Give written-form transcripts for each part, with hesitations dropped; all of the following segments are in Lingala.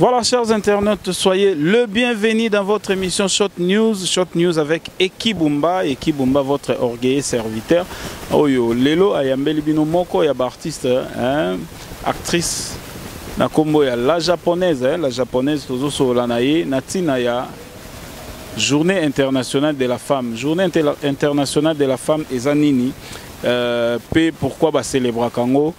Voilà, chers internautes, soyez le bienvenu dans votre émission Shot News avec Ekibumba. Ekibumba, votre orgueilleux serviteur. Oyo, Lelo Ayambeli Bino Moko, y'a artiste, actrice, na kombo ya la japonaise, Tozo Solanaye, Natina ya Journée internationale de la femme. Journée internationale de la femme, Ezanini. Pourquoi ba célébrer Kango?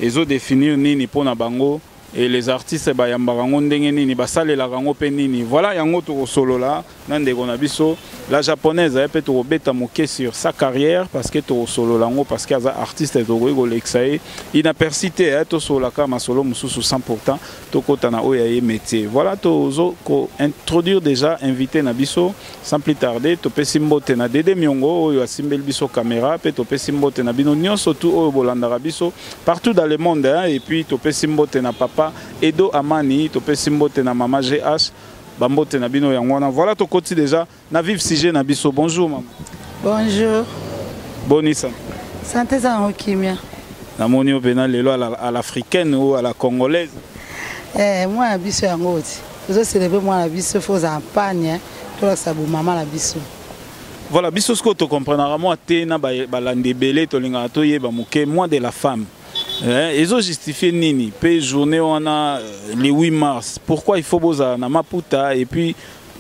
Ezo définir nini pona bango. Et les artistes bayambarango ndenge nini basale la rango pe nini. Voilà yango to solo là nande gonabiso la japonaise a peut to beta moké sur sa carrière parce que to solo lango parce que za artiste to go lexaé inapercité to solo kama solo mususu 100% to kotana oya métier. Voilà to zo ko introduire déjà invité na biso sans plus tarder to pesimbote na Dede Miongo oyo asimbel biso caméra pe to pesimbote na bino nyonso tout oyo bolanda biso partout dans le monde et puis to pesimbote na papa Edo Amani, to pesimbote na mama GH, bambote na bino yangwana. Voilà to koti déjà na vive sujet na biso. Bonjour maman. Bonjour. Bonissa. Santé za okimia. Na moni o pena lelo à l'africaine ou à la congolaise. Moi biso yangoti. Zo célébrer moi la biso faut champagne, to la sabu mama la biso. Voilà, biso ce que tu comprendras moi te na ba landebele to linga to yeba muke moi de la femme. Ils ont justifié Nini, puis journée on a le 8 mars. Pourquoi il faut boza na Maputa et puis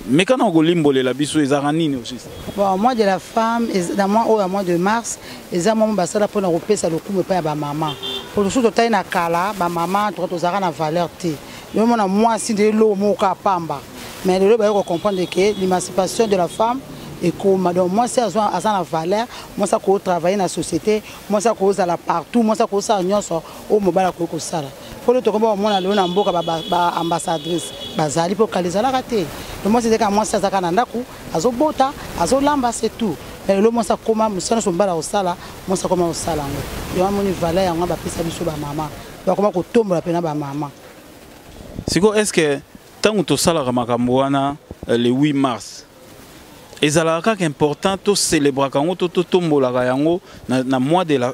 mais quand on golimbo les labiso ils aranini aussi. Bon, moi de la femme dans mois de mars, ils ont mon basala pour na repesa le coup me pas ba maman. Pour le surtout taille na kala ba maman to zara na valeur té. Le mon moi si de l'eau mo ka pamba. Mais le ba comprendre que l'émancipation de la femme et comme donc moi c'est à la valeur, moi ça ko travailler dans la société, moi ça ko la partout, moi ça ko ça nyonso au mobala ko sala. Pour le to ko moi na lona mboka ba ambassadrice bazali pour kaliza la raté. Donc moi c'est que moi ça kana ndaku azo bota, azo lamba c'est tout. Et le moi ça koma musana so mbala au sala, moi ça koma au sala ngo. Yo moni valeur yango ba pesa biso ba maman. Ba koma ko tombola pena ba maman. Siko est-ce que tant to sala makambo wana le 8 mars et ça là important to célébrer quand to tombola yango na mois de la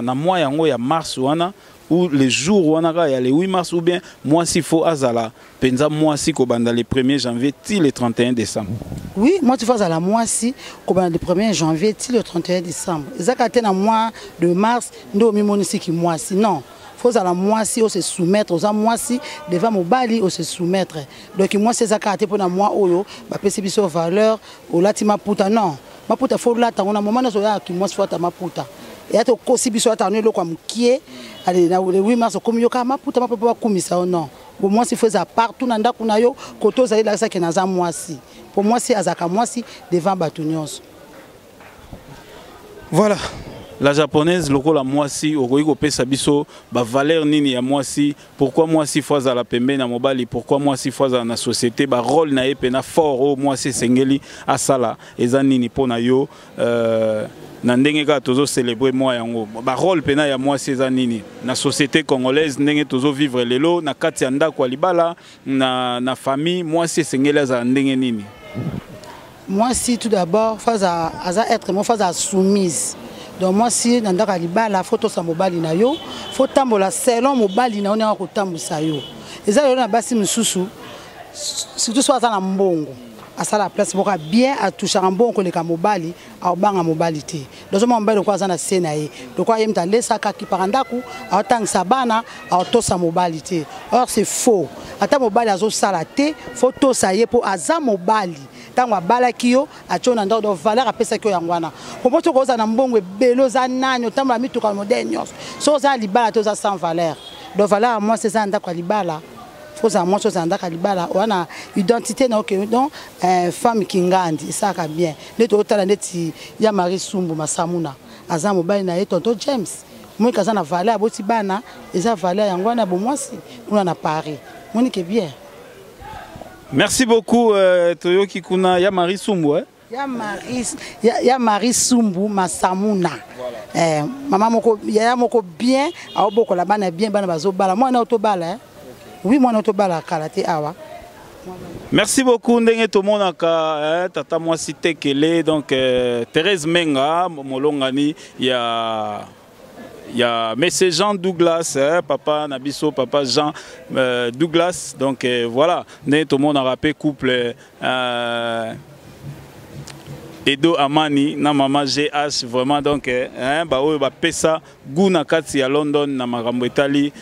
na mois yango ya mars wana ou les jours wana ya le 8 mars ou bien moi s'il faut azala penza moi si ko banda le 1er janvier til le 31 décembre. Oui, moi tu fais à la mois si ko banda le 1er janvier til le 31 décembre. Ezakate na mois de mars ndo mi monisi ki mois si non. Faut à la moi si on se soumettre aux moi si devant mon bali on se soumettre donc moi c'est ça caractère pour moi oyo ba pesi biso valeur au latima puta non ma puta faut là on a moment na so ya ki moi soit ma puta et ato kosi biso atanu lo kwa mkie allez na le 8 mars comme yo ka ma puta ma papa kumisa non pour moi si faut ça partout na ndako na yo koto za ila ça ke na za moi si pour moi c'est azaka moi si devant batunions. Voilà. La japonaise, lokola mwasi, okoiko pesa biso, ba valeur nini ya mwasi, pourquoi mwasi fois à la pembe na mobali, pourquoi mwasi fois à la société, ba rôle na epena fort, o mwasi sengeli asala, eza nini pona yo, na ndenge ka tozo célébrer moi yango, ba rôle pena ya mwasi eza nini, na société congolaise, ndenge tozo vivre lelo, na kati ya ndako ya libala, na famille, mwasi sengeli aza ndenge nini. Moi si tout d'abord, face à être moi face à soumise. Donc moi si nandaka libala photo sa mobali na yo faut tambola selon mobali na on ko tambusa yo eza yo na basi mususu surtout soit na mbongo à la place pour bien à toucher un bon collègue mobali à banga mobilité donc moi mbele kwa za na senaye donc kwa yemta lesa ka ki parandaku à tang sabana à to sa mobilité or c'est faux ata mobali azo salate photo sa ye pour aza mobali tangwa balaki yo achona ndo do valeur apesa ki yangwana kombo to koza na mbongo ebelo za nani otambula mituka modernos so za libala to za sans valeur do valeur moi c'est ça ndako libala faut ça moi chose ndako libala wana identité na ok donc femme kingandi ça ka bien neto otala neti ya Marie Sumbu Masamuna aza mobali na ye tonto James moi kaza na valeur boti bana eza valeur yangwana bo moi si on na Paris moni que bien. Merci beaucoup Toyoki Kuna ya Marie Sumbu ya Marie Sumbu Masamuna. Voilà. Maman moko ya moko bien a boko la bana bien bana bazo bala moi na autobala hein. Oui moi na autobala kalaté awa. Merci beaucoup ndenge to monaka tata moi cité kele donc Thérèse Menga molongani ya y a Monsieur Jean Douglas, papa Nabiso, papa Jean Douglas. Donc voilà, tout le monde a rappelé couple Edo Amani na mama GH vraiment donc ba oyo ba pesa guna kati ya London na makambo etali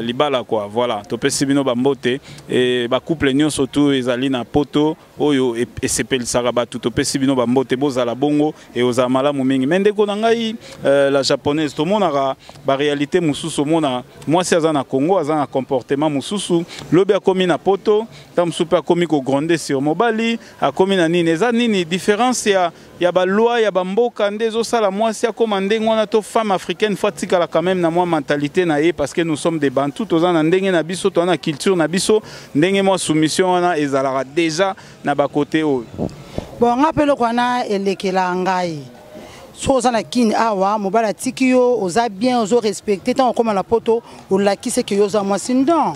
libala quoi voilà to pesi bino ba mbote et ba couple nyonso tout ezali na poto oyo esepelisaka batu to pesi bino ba mbote bozala bongo et oza malamu mingi mende ko na ngai la japonaise to monaka ba réalité mususu mona moi si aza na Congo aza na comportement mususu lobi akomi na poto tam super akomi ko gronder sur mobali akomi na nini eza nini différence ya ba loi ya ba mboka ndezo sala mwasi akoma ndenge wana to femme africaine fatikala quand même na moi mentalité na ye parce que nous sommes des bantous toza na ndenge na biso to na culture na biso ndenge moi soumission wana ezalaka déjà na ba côté o bon ngapelo kwana elekela ngai so za na kini awa mobala tiki yo oza bien ozo respecter tant comme la poto o lakise ke yo za mwasi ndon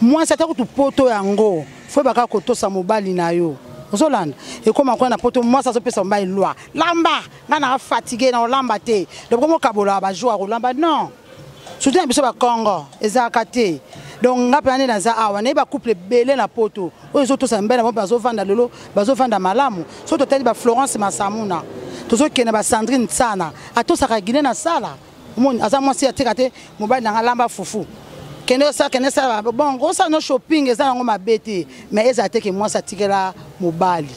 moi ça ta ko poto yango faut baka koto sa mobali na yo Zolande et comme encore na poto moi ça se peut s'en loi lamba na fatigué na lamba te le comme kabola ba jouer lamba non soutien biso ba Congo ezakate donc ngapane na za awa na ba couple belé na poto ozo to sambela ba bazo vanda lelo bazo vanda malamu so to teli ba Florence Masamuna tozo kena ba Sandrine Tsana ato saka Guinée na sala mon aza moi si atekate mobile na lamba fufu kene ça bon gros ça no shopping eza ngo mabete mais ezate que moi ça tikela mobali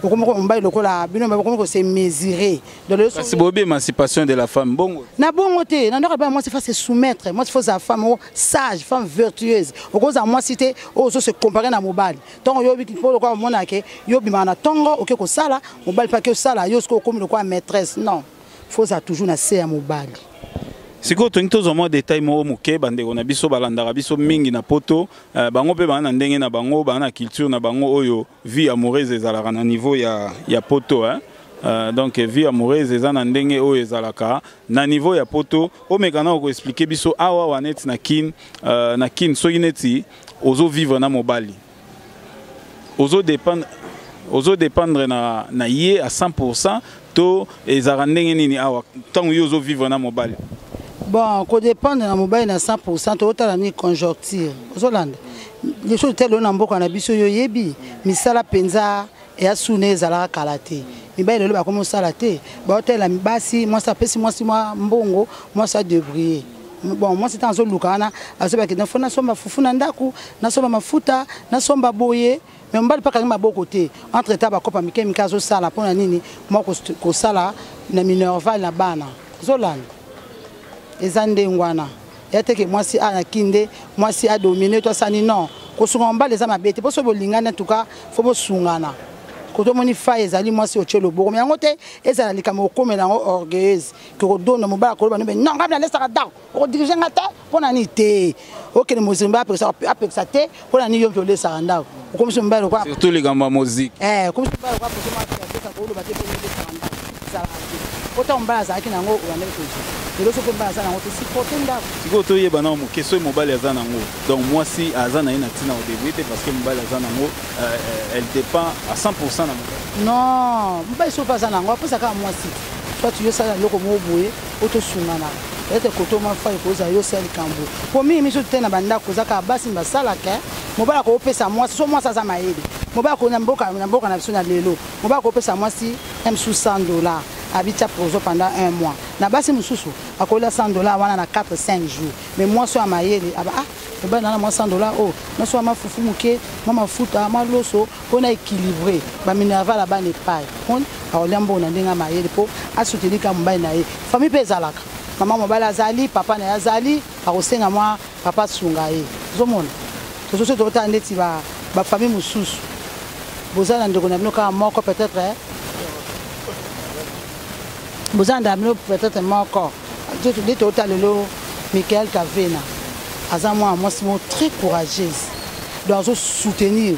okomoko mobali lokola bino ba se mesurer dans le c'est beau émancipation de la femme bongo na bongo te na ndaka ba moi c'est faut se soumettre moi il faut sa femme sage femme vertueuse okoza moi cité ozo se comparer na mobali donc yo biki pour ko mona ke yo bima na tongo oke ko sala mobali pas que sala yo sko comme le quoi maîtresse non faut ça toujours na se ya mobali. Si vous avez des détails, vous avez des mingi na poto, bango pe bana ndenge na bango, bana culture na bango oyo vie amoureuse ezalaka na niveau ya poto hein. Donc vie amoureuse ezana ndenge oyo ezalaka na niveau ya poto. O mekana ko expliquer biso awa wanet na kin soki neti ozo vivre na mobali. Ozo dépendre na ye à 100% to ezalaka ndenge nini awa tango yo ozo vivre na mobali. Bon, qu'on dépend de la mobile à 100%, autant la conjoncture. Zolande, les choses telles on a beaucoup en abisso yebi, misala penza et asune zala kalate. Miba le ba comme ça la té. Ba hôtel la basi, moi ça pèse moi mbongo, moi ça débrouiller. Bon, moi c'est en zone lukana, azoba que na fona somba fufu na ndaku, na somba mafuta, na somba boye. Mais on va pas quand même à beau côté. Entre taba kopa mike mikazo sala pona nini, moi ko sala na minerval na bana. Zolande. Ezande ngwana yate ke moi si ana kinde moi si a dominer toi ça ni non ko sungamba les ama bete poso bolingana en tout cas faut bo sungana ko to moni fa ezali moi si ochelo boko mais ngote ezala likamo komela ngo orgueilleuse ko dona mo ba ko ba non ngabla laisse ka daw ko diriger ngata pona ni te OK le mozimba après ça te pona ni yo laisse ka ndaw ko mso mbalo kwa surtout les gamba musique ko mso mbalo kwa poso ma ka ko lo ba te ko ndaw ça autant mbala za ki nango o andele ko donc moi si Azana ina tina au début parce que mobile Azana elle dépend à 100% na non mobile so pas Azana ngo ça ka moi si toi tu yo ça loko mo boye auto sungana ete koto ma fa ko za yo sel kambo pour mi so tena banda ko za ka basi mbasala ke mobile ko pesa moi so moi ça za maede mobile ko na mboka na biso na lelo mobile ko pesa moi si $100 habite prozo pendant 1 mois. Na basi mususu akola $100 wana na 4-5 jours. Mais moi so amayele aba ah ba na moi $100 oh na so ma fufu muke mama futa ma loso pona équilibré ba minerva la ba ne paille. On aolembo na ndenga mayele po asuteli ka mbai na ye. Famille pe zalaka. Mama mobala zali papa na yazali akosenga moi papa sunga ye. Zomona. To so to ta ndeti ba famille mususu. Bozana ndeko na binoka moko peut-être Bozanda peut-être encore. Je te dis total le Michael Kavena. Azamwa moi c'est très courageuse. Donc soutenir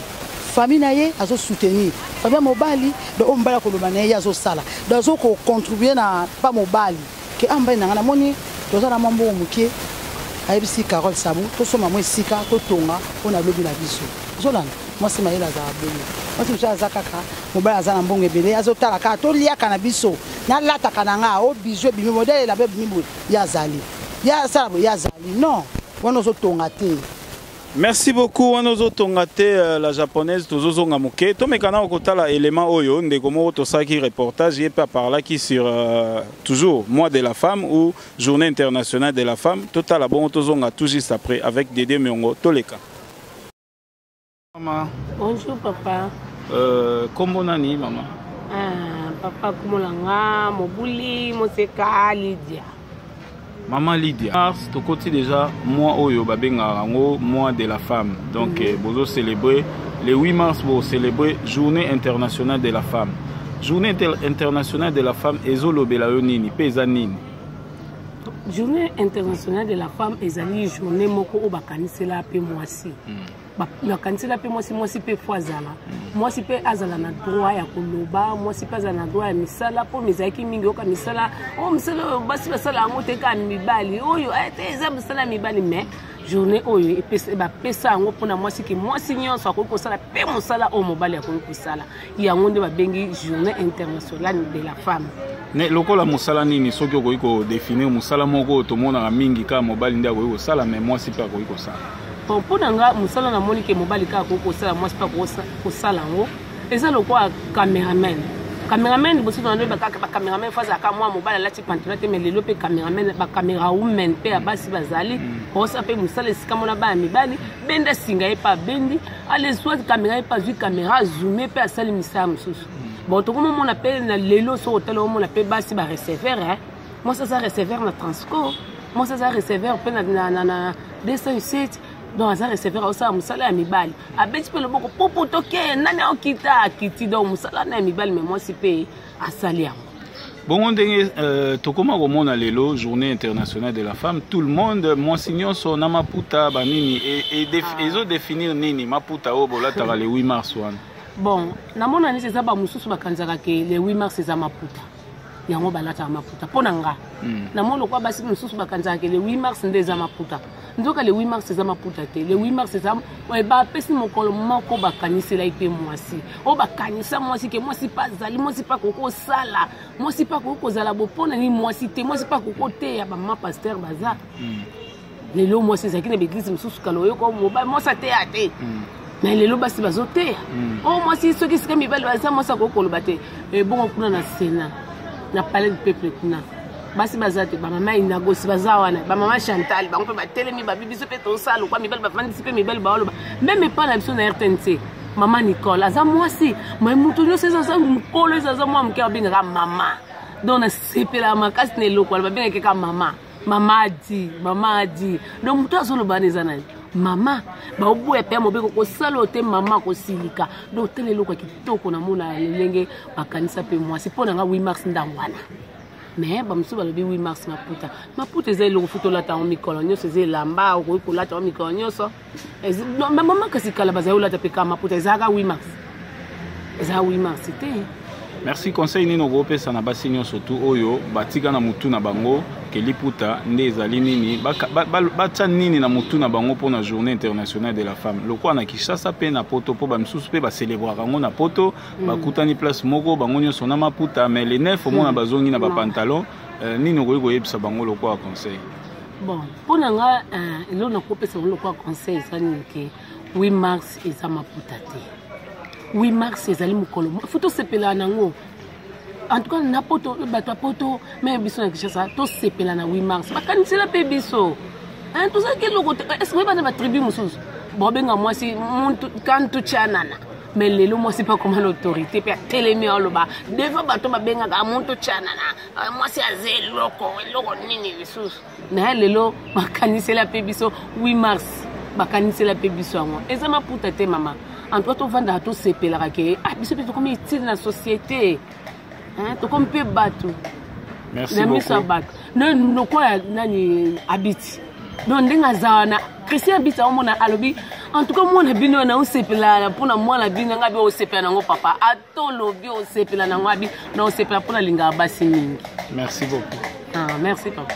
famille naie azo soutenir. Famille mobali de ombala ko lobana ya zo sala. Donc ko contribuer na pas mobali. Que amba na ngana moni tozala mambo mukie. Ayebisi Carole Sabu to soma mo sika to tonga on a lobi la biso. ozolanda mwasi mayele azala bongo mwasi mosusu aza kaka mobali aza na mbongo ebele azotala kaka toliaka na biso nalataka na nga o bijo ebimi modele elabe ebimi boye ye azali ye asala boye ye azali non wana ozotonga te. Merci beaucoup. On a tongate la japonaise tozozonga muke. Tomekana okotala élément oyo ndeko moko tosaki reportage et pas par là qui sur toujours mois de la femme ou journée internationale de la femme. Total bon tozonga tout juste après avec Dédé Miongo Toleka. Maman. Bonjour papa. Comment nani maman? Papa kumolanga mobuli moseka Lydia. Maman Lydia, mars, tu côté déjà mois oyo babenga mois de la femme. Donc bozo célébrer le 8 mars pour célébrer journée internationale de la femme. Journée internationale de la femme ezolobela yo nini peza nini. Journée internationale de la femme ezali journée moko o bakanisela pe mwasi. Bakanisela pe mwasi pe foazala. Mwasi pe azala na droit ya koloba, mwasi pe azala na droit ya misala po mizaki mingi oka misala. O misala basi basala ngo teka mibali. Oyo ete eza misala mibali mais journée oyo epesa ba pesa ngo pona mwasi ki mwasi nyonso akoko sala pe mosala o mobali akoko sala. Yango nde ba bengi journée internationale de la femme. Ne lokola musala nini soki okoki ko définir musala moko tomona mingi ka mobali nde akoki kosala mais mwasi pe akoki kosala. Pour nanga musala na moni ke mobali ka akoki kosala mwasi pe kosala ngo eza lokwa cameraman. Cameraman bosi to ndoba ka cameraman faza ka mwa mobali lati pantalon te mais lelo pe cameraman ba camera woman pe abasi bazali osa pe musala sika mona ba mibali benda singa e pa bendi ale soit camera e pa zu camera zoomer pe asali misala mususu. Bon, tout le monde appelle les lots sur l'hôtel, on appelle basi ba receveur hein. Moi ça receveur na Transco. Moi ça receveur pe na 207. Donc ça receveur au ça musala ya mibali. Abeti pe le boko popo toke nani okita kiti donc musala na mibali mais moi si pe asali yango. Bon, on dit, tokoma komona lelo journée internationale de la femme, tout le monde moi signons son amaputa banini et ils définir nini maputa o bola tara le 8 mars wana. Bon, namona ni seza ba mususu bakanzaka ke le 8 mars eza maputa. Yango balata maputa pona nga. Namona kwa basi mususu bakanzaka ke le 8 mars ndeza maputa. Ndoka le 8 mars eza maputa te. Le 8 mars eza ba pesi mokolo moko bakanisela ipe mwasi. O bakanisa mwasi ke mwasi pa zali mwasi pa koko sala. Mwasi pa koko zala bo pona ni mwasi te mwasi pa koko te ya ba mama pasteur baza. Lelo mwasi zakine beglise mususu kaloyo ko moba mwasa te ate. Mais les lobas c'est bazoté. Oh moi si ceux qui se mi belle ça moi ça ko kolobaté. Et bon kuna na Sénat. Na palais du peuple kuna. Basi bazate ba mama inago si bazawana. Ba mama Chantal ba on peut ba telemi ba bibiso pe to sala quoi mi belle ba fandi pe mi belle ba oloba. Même pas la mission na RTNC. Maman Nicole aza moi si moi mutu nyo c'est ça mukolo ça moi mke binga mama. Donc na sepela makasi ne lokwa ba binga ke ka mama. Mama di. Donc mutu azoloba neza nani. Mama ba obu epe mobeko ko salote mama ko silika do telelo kwa kitoko na mona lelenge bakanisa pe mwasi pona nga 8 mars ndangwana mais ba msuba lobi 8 mars maputa ezelo kufutola ta mikolo nyoso zelamba ko ko lata mikolo nyoso non mama kasi kala bazayola ta pe kama maputa ezaka 8 mars eza 8 mars te. Merci conseil nino groupe sana basinyo surtout oyo batika na mutu na bango ke liputa nde ezali nini bacha nini na mutu na bango pour la journée internationale de la femme lokwa na Kinshasa pe na poto po ba msusu pe ba célébrer rango na poto bakutani place moko bango nyo sona maputa mais les neuf au moins bazongi na ba pantalon nino ko yebisa bango lokwa conseil. Bon pour nga elo na groupe sana lokwa conseil sani ke 8 mars eza maputa te. 8 mars ezali mukolo futo sepela nango en tout cas na poto bato poto mais biso na Kinshasa to sepela na 8 mars bakanisela pe biso hein tout ça ke loko est-ce que bana ba tribu mususu bobenga mwasi muntu kantu chanana mais lelo mwasi pas comme l'autorité pe telemi oloba deva bato babenga ka muntu chanana mwasi aze loko nini bisusu na lelo bakanisela pe biso 8 mars bakanisela pe biso ngo eza maputa te mama. En tout cas, tu vas dans tout ce pays là, biso pe comme utile na société, hein, tu comme pe battu. Merci beaucoup. Non quoi nani habite. Non ndenga zawana Christian habite au mona alobi. En tout cas moi na bino na usepela pour na moi na bino ngabe usepela nango papa. Ato lobi usepela nango abi na usepela pour na linga basi mingi. Merci beaucoup. Ah merci papa.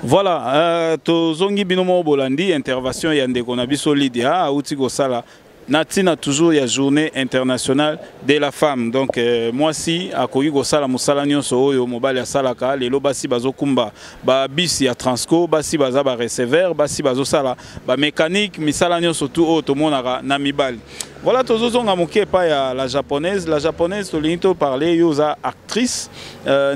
Voilà, tozongi binomo bolandi intervention ya ndeko na biso Lydia auti ko sala natina toujours ya journée internationale de la femme. Donc moi si akoki ko sala musala nyonso oyo mobali asalaka lelo basi bazokumba ba bisi ya Transco basi baza ba receveur basi bazo sala ba mécanique misala nyonso tout oyo tomonaka na mibali. Voilà, tozozonga moke pa ya la japonaise tolinito parler yoza actrice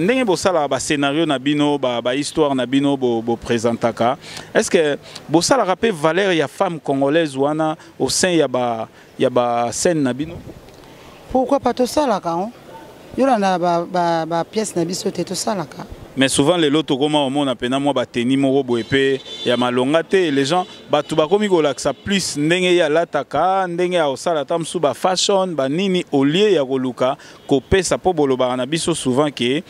ndenge bosala ba scénario na bino ba histoire na bino bo présentaka. Est-ce que bosala rappel valeur ya femme congolaise wana au sein ya ba scène na bino? Pourquoi pas to sala ka yola na ba pièce na biso te to sala ka. Mais souvent les lots comme on a peine moi bateni moro boepé ya malongate les gens batu bakomi kolaksa plus ndenge ya lataka ndenge ya osala tamsu ba fashion ba nini au lieu ya koluka kopesa po boloba na biso souvent que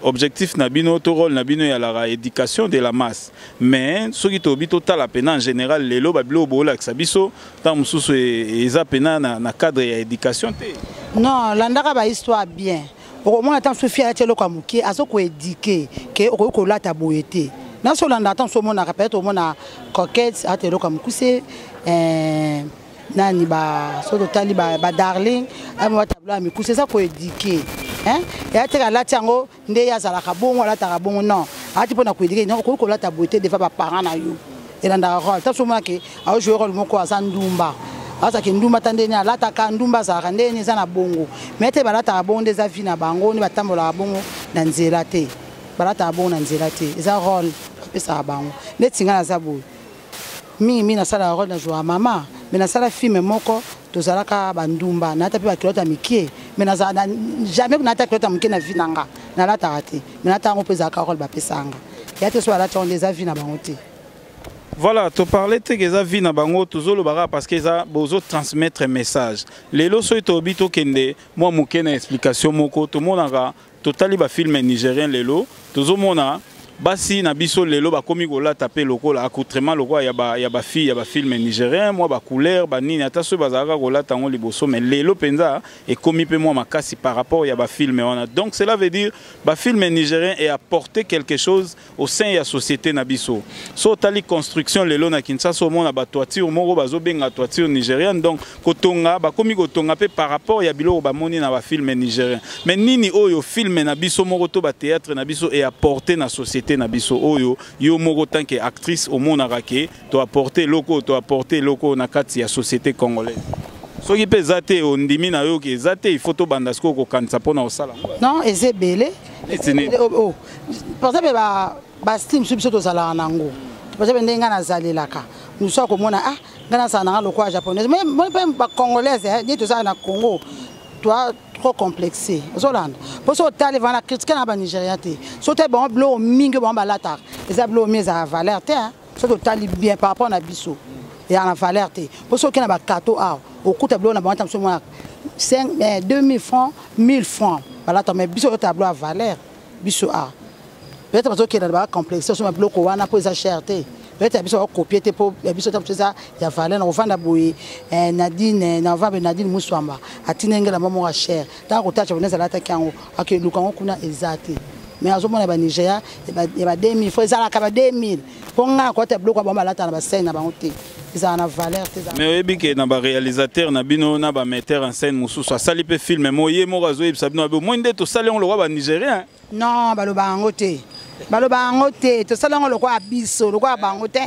objectif na bino to rôle na bino ya la éducation de la masse mais soki to bito tala pena en général les lots babilo bolaksa biso tamsu eza pena na cadre ya éducation te. Non, landaka ba histoire bien. Au moins, tant que Sophia a été le camuqué, à ce qu'on éduqué, que au cola taboété. Dans ce land, attends, on a répété au monde à coquette, à te le camucé, nani ba, so tali ba darling, à moi tabla, mais c'est ça qu'on éduqué. Hein? Et à te la tiango, ndeya zalakabon, ou la tarabon, non. À te prendre à éduquer, non, au cola taboété, des fois par parents à you. Et dans la rôle, tant que moi qui a joué rôle mon quoi, Sandumba. Asa ki ndumba tandeni alata ka ndumba za kandeni za na bongo mete balata bongo des avis na bango ni batambola bongo na nzela te balata bongo na nzela te eza rôle pesa bango netinga na zabu mi na sala rôle na joa mama mais na sala film moko tozalaka bandumba na tapi ba kilota mikie mais na jamais na ta kilota mikie na vinanga na lata rate mais na ta ngo pesa ka rôle ba pesanga ya te so balata des avis na bango te. Voilà, tu parlais de que vie na bango toujours le bara parce que ça bozo transmettre un message. Les loso to bito kende moi muke na explication moko to monaka totali ba film nigérien lelo tozo mona basi na biso lelo ba komi gola taper loko la accoutrement loko ya ba fille ya ba film nigérien moi ba couleur ba nini ata so bazaka gola tango liboso mais lelo penza et komi pe moi makasi par rapport ya ba film on. Donc cela veut dire ba film nigérien et apporter quelque chose au sein de la société na biso. So tali construction lelo na Kinshasa mona ba toiture moko bazo benga toiture nigérienne donc kotonga ba komi kotonga pe par rapport ya biloko ba moni na ba film nigérien. Mais nini oyo film na biso moko to ba théâtre na biso et apporter na société na biso oyo yo moko tant que actrice au monde arake to apporter loko na kati ya société congolaise. Soki pe zate ondimi na yo ke zate il faut to bandasko ko kanisa pona osala. Non, ezebele. Oh. Par exemple ba steam subso to sala nango. Par exemple ndenga na zalelaka. Nous sommes comme on a ngana sa na loko japonaise mais moi ba congolaise ni to ça na Congo. Toi trop complexé. Zolande. Pour ça tali vana critiquer na ba Nigeria te. So te bon blo mingi bon ba latar. Les blo mise à valeur te hein. So to tali bien par rapport na biso. Et en valeur te. Pour ça na ba kato a au coût tableau na ba tam so moi 2000 francs, 1000 francs. Voilà mais biso tableau à valeur biso a. Peut-être parce que na ba complexé so ma bloco wana pour sa cherté. Peut-être biso copier te pour biso tam ça ya valeur na vanda boye Nadine na va Nadine Muswamba atinengela mama wa cher tant ko tacha boneza la takango akeluka kuna ezate mais azomona ba Nigeria ya ba 2000 faut ezala ka ba 2000 ponga ko te bloco ba malata na ba scène na ba hote ezala na valeur te. Mais oyebi ke na ba réalisateur na bino na ba metteur en scène mususu asali pe film moye mo razo yebisa bino ba mo nde to sali on le roi ba Nigérien. Non ba lo ba ngote baloba ngote to sala ngolo kwa biso lo kwa bangote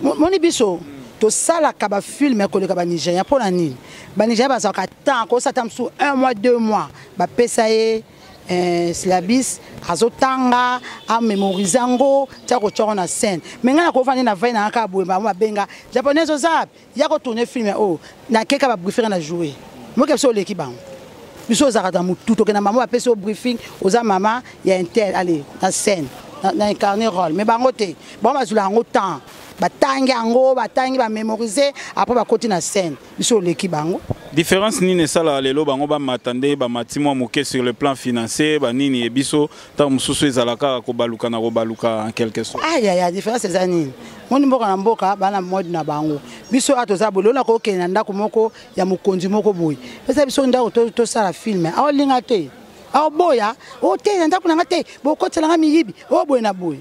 moni biso to sala ka ba film ko le ka ba Nigeria pour la nini ba Nigeria ba saka temps ko satam sous 1 mois 2 mois ba pesaye syllabus azotanga a mémorizango tia ko tshona na scène mais ngana ko fani na vai na ka boye ba benga japonais ozap ya ko tourner film oh na keka ba briefer na jouer mo ke so le ki bango biso zakata mutu to na maman apesi au briefing oza maman il y a un tel allez na scène na incarner rôle mais bango te bon bazula ngo temps batangi ango batangi ba mémoriser après ba côté na scène biso leki bango. Différence ni ne sala lelo bango ba matande ba matimo moke sur le plan financier ba nini e biso ta mususu ezalaka ko baluka na ko baluka en quelque sorte. Ah ya différence c'est nini moni mboka na mboka bana mode na bango biso atoza bolona ko kena ndako moko ya mukonzi moko boy pesa biso ndako to sala film aolinga te Ah boya, oh te nanda kuna ngate, boko tselanga miyibi, oh boy na boy.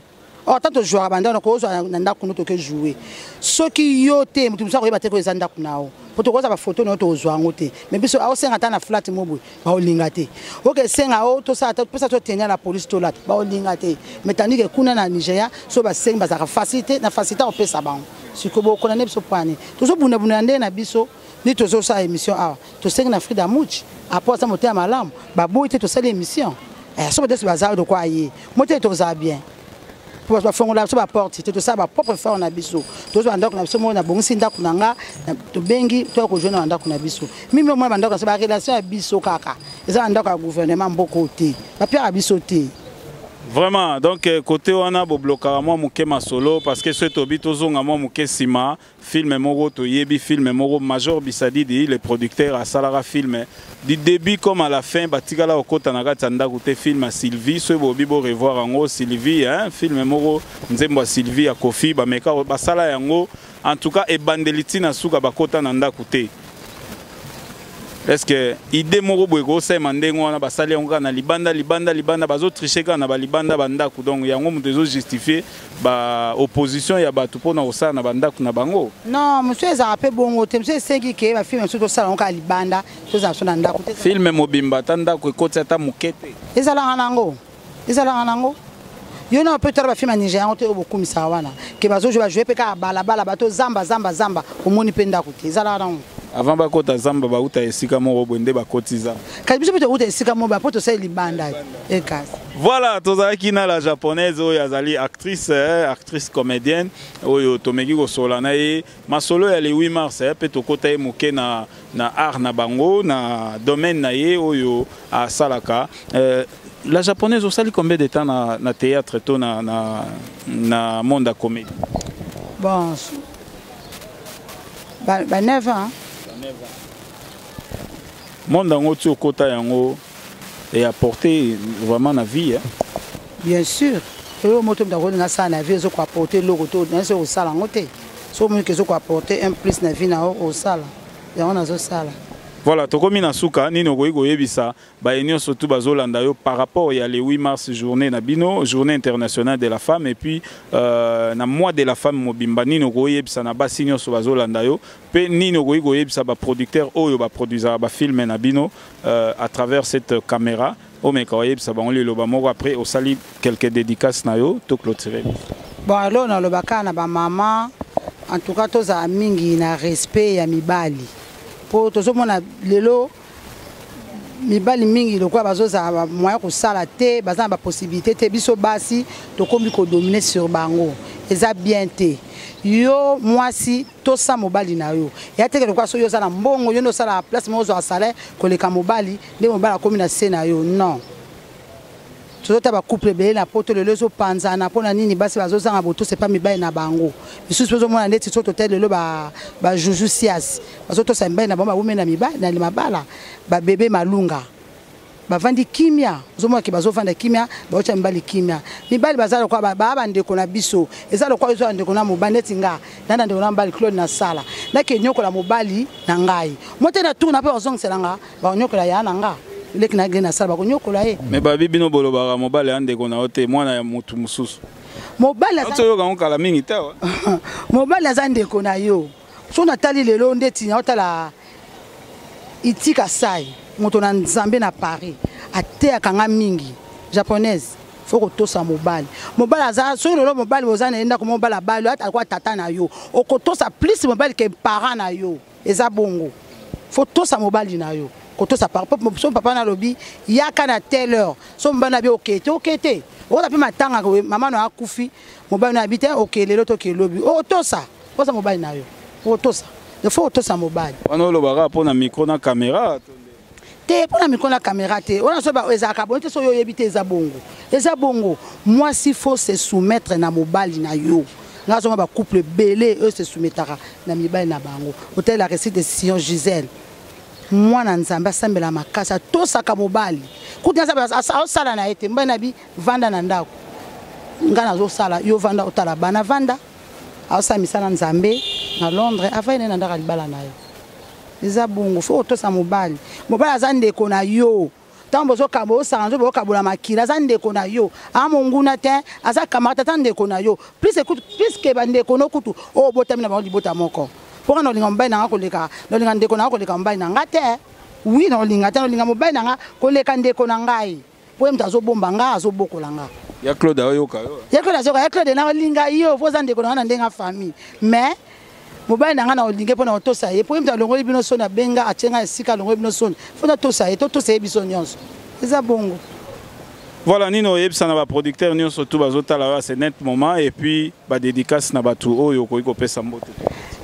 Oh tant jouer abanda na ko zo nanda kuna to ke jouer. Soki yo te mutu musa ko yeba te ko ezanda kuna o. Poto ko za ba photo na to zo ngote. Mais biso a o senga ta na flat mo boy, ba o linga te. OK senga o to sa ta pesa to tenir la police to lat, ba o linga te. Mais tandis que kuna na Nigeria, so ba senga ba za facilité na facilité o pesa ba. Siko bo ko na ne biso pani. To zo buna buna ndé na biso. Ni to zo sa émission a. To senga na Frida Much. Après ça monter à malam, ba boy te to sa l'émission. Eh so peut-être bazar de quoi y. Monter to za bien. Pour faire la porte, c'est tout ça, ma propre faire na biso. Tous les gens qui sont na bongi nda kunanga, to bengi, to ko jeune nda kuna biso. Mimi moi bandaka c'est ba relation à biso kaka. Eza ndaka gouvernement beaucoup côté. Ba pierre biso té. Vraiment, donc côté on a bloqué moi muke masolo parce que ce tobi tozonga moi muke sima film moro to yebi film moro Major Bisadi dit le producteur à Salara film du début comme à la fin batikala okota na gatanda kote film à Sylvie ce bobi bo revoir en Sylvie hein film moro nzembo Sylvie à Kofi ba meka ba sala yango en tout cas e bandeliti na suka bakota na ndakote. Est-ce que idée moko boye ko se mandengo wana basali yango na libanda bazo tricher kana ba libanda bandako donc yango mutu ezo justifier ba opposition ya bato pona osala na bandako na bango. Non, monsieur ezara pe bongo te monsieur sengi ke ba film surtout sala onka libanda to za so na ndako te. Film mobimba tanda ko ekoti ata mukete. Ezala nango. Yo na peut être ba film Nigeria on te beaucoup misa wana ke bazo jouer pe ka bala bato zamba omoni pe ndako te. Ezala nango. Avant bakota zamba ba uta esika moko bonde bakotiza. Kabiso peut uta esika moko ba poto sa libanda ekas. Voilà, tozaki na la japonaise oyo azali actrice comédienne oyo tomeki ko solana e masolo ya le 8 mars pe tokota e moke na art na bango na domaine na ye oyo a salaka. La japonaise osali combien de temps na théâtre to na monde à comédie? Bon. Ba 9 ans. Monde en tu au côté yango et apporter vraiment la vie. Hein? Bien sûr. Le moto d'abord na ça na vie zo ko apporter lokoto na so sala ngote. So mo ke zo ko apporter un plus na vie na au sala. Ya on a zo sala. Voilà, tokomi na suka nino goyi yebisa ba enyo surtout bazolanda yo par rapport il y a le 8 mars journée na bino, journée internationale de la femme et puis na mois de la femme mobimba nino goyi yebisa na basinyo so bazolanda yo pe nino goyi yebisa ba producteur oyo ba produisa ba film na bino à travers cette caméra o me ka yebisa ba on le loba moko après au sali quelques dédicaces na yo to clôturer. Bon alors na lobaka na ba maman en tout cas toza mingi na respect ya mibali. Po tozomona lelo mibali mingi lokwa bazoza moya ko sala te baza ba possibilité te biso basi to kombi ko dominer sur bango eza bien te yo mwasi to sa mobali na yo ya te lokwa so yo za na mbongo yo no sala place mo zo asala ko leka mobali nde mobala komi na se na yo non tout ba couple belé na poto le zo panza na pona nini basi bazozanga boto c'est pas mibali na bango bisu sozo mona ndeti soto tel le ba juju sias bazoto sa mibali na bomba wome na mibali na mabala ba bébé malunga ba vandi kimia zomwa ki bazovanda kimia ba ocha mibali kimia mibali bazalo kwa ba ndeko na biso ezalo kwa zo ndeko na mobali netinga nanda ndeko na mobali Claude na sala na ke nyoko la mobali na ngai mote na tourna pe ozongselanga ba nyoko la ya na nga leki na gena sala ba nyoko la ye mais ba bibino bolobara mobali andeko na ote mwana ya mutu mususu mobali azo ka nkala mingi tawa mobali azandeko na yo so na tali lelo ndeti na otala itika sai moto na nzambe na Paris ate akanga mingi japonaise faut que tosa mobali aza so lelo mobali ozana enda ko mobali balo ata kwa tata na yo okotosa plus mobali ke parent na yo eza bongo faut tosa mobali na yo kotosa papa na lobi yaka na telle heure so mbana bi okete oza pe matanga ko mama no akufi mobali na habite okelelo to kelobi otosa posa mobali na yo otosa il faut otosa mobali wana lo bara pona micro na caméra te pona micro na caméra te ona so ba ezaka bonite so yo yebite eza bongo moi si faut se soumettre na mobali na yo ngazo ba couple belé eux se soumettara na mibali na bango hôtel la récite de Sion Gisèle mwana nzambe asambela makasa tosaka mobali kuti nzambe sala na ete mbana bi vanda na ndako ngana zo sala yo vanda otala bana vanda asamisa na nzambe na Londres afane na ndaka libala na yo eza bongo fo tosa mobali azandeko na yo tant bozo kabo sanzo bo kabola makila za ndeko na yo amonguna te aza kamata ta ndeko na yo plus écoute plus que bandeko no kutu o bota mina ba libota moko pour no linga mbai na koleka no linga ndeko na koleka mbai na ngate oui no linga te no linga mbai na nga koleka ndeko na ngai po mtazo bomba nga azo bokola nga ya Claude ayoka yo ya Claude na linga yo fo za ndeko na ndenga famille mais mobali nanga na olinge pona otosa ye po imta longo bino sona benga atenga esika longo bino sona fona tosa ye tosa ye biso nyonso eza bongo. Voilà, nino yebisa na ba producteur nyonso tout bazotala c'est net moment et puis ba dédicace na batu oyo ko pesa mbote.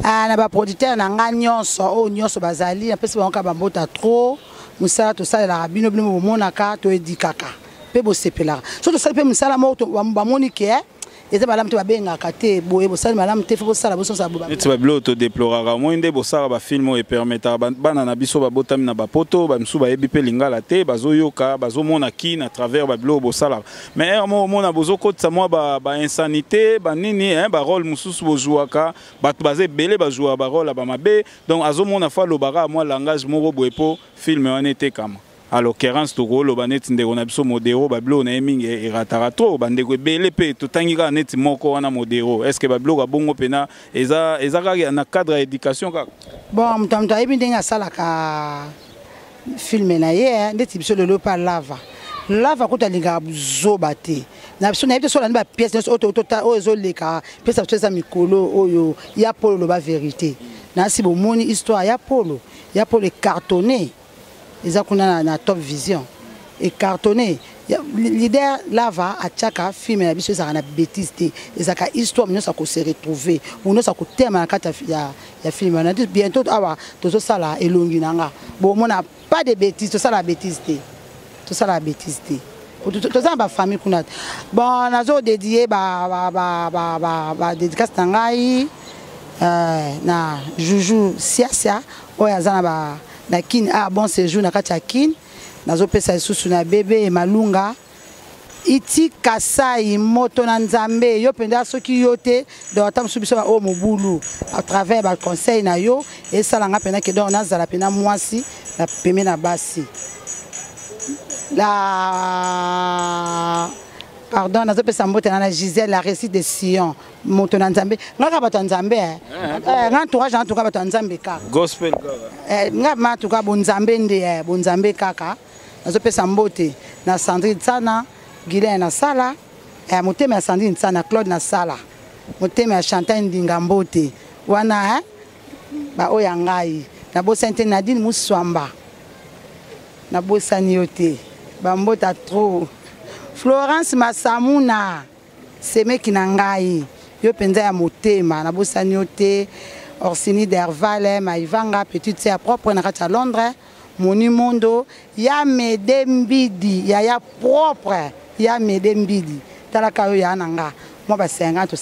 Ah na ba producteur na nga nyonso o nyonso bazali na pesa banka ba mbota trop musala to sala la bino bino monaka to edikaka pe bo sepela so to sala pe musala mo to ba monike eza balam te babenga kate boye bosala malam te fo sala boso sa boba neti bablo to déplorera moinde bosala ba film e permettre bana na biso ba botami na ba poto ba msu ba yebi pe lingala te bazoyoka bazomona ki na travers bablo bosala mais mo mona bozokotsa mo ba insanité ba nini ba rôle mususu bojouaka bato baze belé ba jouer ba rôle ba mabe donc azomona fa lobara moi langage moko boepo film en était comme à l'occurrence to golo baneti ndeko na biso modero bablo na emingi eratara trop bandeko belé pe to tangika neti moko wana modero est-ce que bablo ka bongo pena eza ka na cadre éducation ka bon mtamta ebi ndenga sala ka film na ye ndeti biso lelo pa lava ko talinga zoba te na biso na biso la ba pièce auto o ezoleka pièce ça mikolo oyo ya polo ba vérité na si bo moni histoire ya polo cartonné. Ils ont na Top Vision et cartonné leader lava à chaque film na biso ça na bêtise et ça histoire nous ça ko se retrouver nous ça ko thème na kata ya film na bientôt awa to ça là elongi nanga bon on n'a pas de bêtises tout ça la bêtise tout ça la bêtise tout ça ba famille kuna bon nazo dédié ba dédicace tangai na Juju Siasia oyazana ba na kin bon séjour na kati ya kin nazo pesa isusu na bébé et malunga iti kasai moto na nzambe yo penda soki yote do tam subiso ba o mobulu à travers ba conseil na yo et ça langa pena ke do na zala pena mwasi na peme na basi la pardon nazo pesa mbote na Gisèle la récit de Sion moto na nzambe ngaka bato nzambe nga entourage en tout cas bato nzambe kaka gospel nga ma tout cas bonzambe nde bonzambe kaka nazo pesa mbote na Sandrine Tsana Guylaine na sala motema ya Sandrine Tsana Claude na sala motema ya Chantal Ndinga mbote wana ba oya ngai na bosante Nadine Muswamba na bosani yote ba mbota trop Florence Masamuna semeki na ngai yo penza ya motema na bosani yote Orsini Dervale Maivanga petite sœur propre na kati ya Londres Moni Mondo ya Medembidi ya propre ya Medembidi talaka yo ya nanga mo ba 50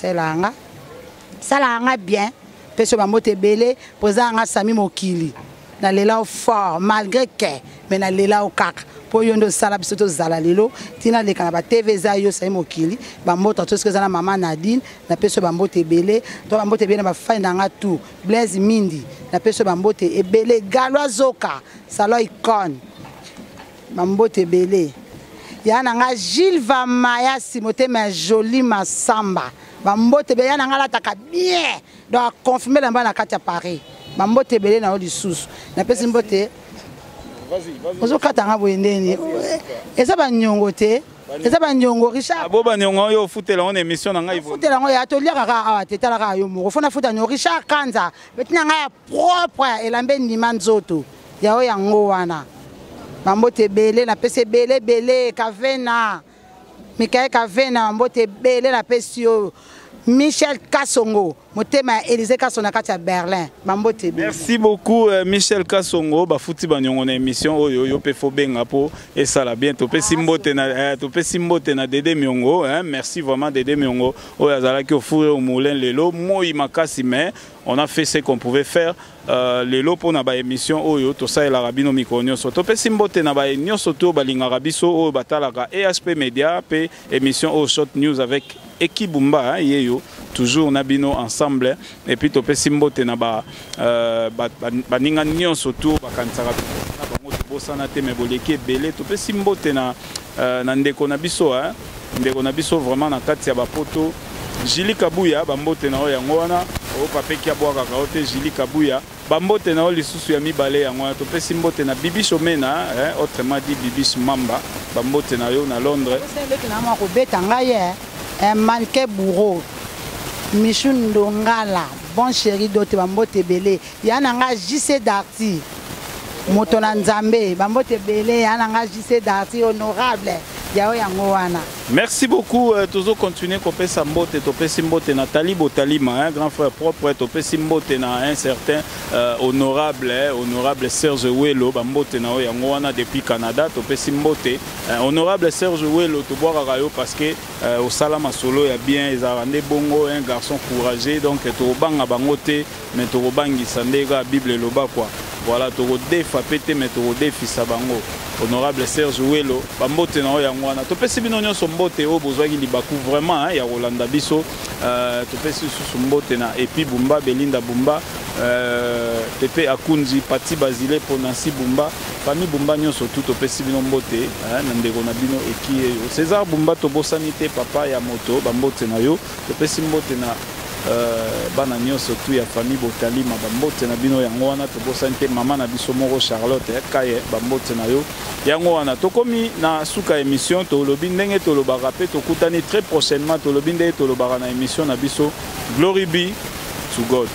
sala nga bien peso ba mote belé poza nga Sami Mokili na lela fort malgré que mais na lela o kaka po yondo sala biso to zala lelo tina leka na ba TV za yo Sami Mokili ba mota to ce na mama Nadine na peso ba mbote belé to ba mbote belé ba fanda nga tout Blaise Mindi na peso ba mbote ebele galwa zoka salo icon ba mbote belé ya na nga Gilles Vamaya Simotema Jolie Masamba ba mbote belé ya na nga la taka bien donc confirmer la na kati ya Paris ba mbote belé na odi susu na peso mbote vas-y. Ozo katanga boyendeni. Eza ba nyongo te. Eza ba nyongo Richard. Abo ba nyongo yo futela on émission na ngai. Futela ngo ya to liaka ka tetala ka yo mo. Fona futa nyongo Richard Kanza. Betina ngai propre elambe ndima nzoto. Ya o yango wana. Bambote belé na pese belé Kavena. Mikael Kavena mbote belé na pesio. Michel Kassongo, motema Élysée Kassonga kati ya Berlin. Bambote. Merci beaucoup Michel Kassongo, ba futi ba nyongo na émission oyo yo pe fo benga po et ça la bien to pe simbote na Dédé Miongo, hein, merci vraiment Dédé Miongo. Oyo azala ki ofure au moulin lelo moi makasi mais on a fait ce qu'on pouvait faire lelo pour na ba émission oyo to ça la rabino mikonyo so to pe simbote na ba nyoso to balinga rabiso oyo batalaka EHP Media pe émission au Short News avec Ekibumba hein, yeyo toujours nabino ensemble et puis to pe simbote na ba ninga nyonso to bakansaka na bango bosana te me boleki ebele topesi mbote na ndeko na biso ndeko na biso vraiment na kati ya bapoto Jili Kabuya bambote na o yango wana o papeki abwaka ka ote Jili Kabuya bambote na o lisusu ya mibale yango wana topesi mbote na Bibi Shomena autrement dit Bibi Mamba bambote na yo na Londres na ko beta ngaye manke bourreau Michou Ndongala bon chéri dote bambote belé yana nga JC Darty moto na Nzambe bambote belé yana nga JC Darty honorable. Merci beaucoup. Toujours continuer Kopé Sambote, Topé Simbote, Nathalie Botalima, un grand frère propre, Topé Simbote, un certain honorable Serge Welo, Bambote na Yangoana depuis Canada, Topé Simbote, honorable Serge Welo, Toboa Rayo parce que au Salama Solo il y a bien ils ont bongo, un garçon courageux, donc Torobanga Bangote, mais Torobangi Sandega, Bible Loba quoi. Voilà, Torodé Fapete, mais Torodé Fisabango. Honorable Serge Welo, bambote na yangwana. Topesi bino nyonso mbote o bozwaki libaku vraiment ya Rolanda biso. Topesi susu mbote na Epi Bumba, Belinda Bumba, Pepe Akunzi, Pati Basile, Ponansi Bumba, famille Bumba nyonso tout topesi bino mbote na ndeko na bino eki César Bumba tobosani te papa ya moto bambote na yo. Topesi mbote na bana nyonso tu ya famille Botalima bambote na bino yango wana tobosani te mama na biso moko Charlotte kaye bambote na yo yango wana tokomi na suka émission tolobi ndenge tolobaka pe tokutani très prochainement tolobi ndenge tolobaka na émission na biso Glory be to God.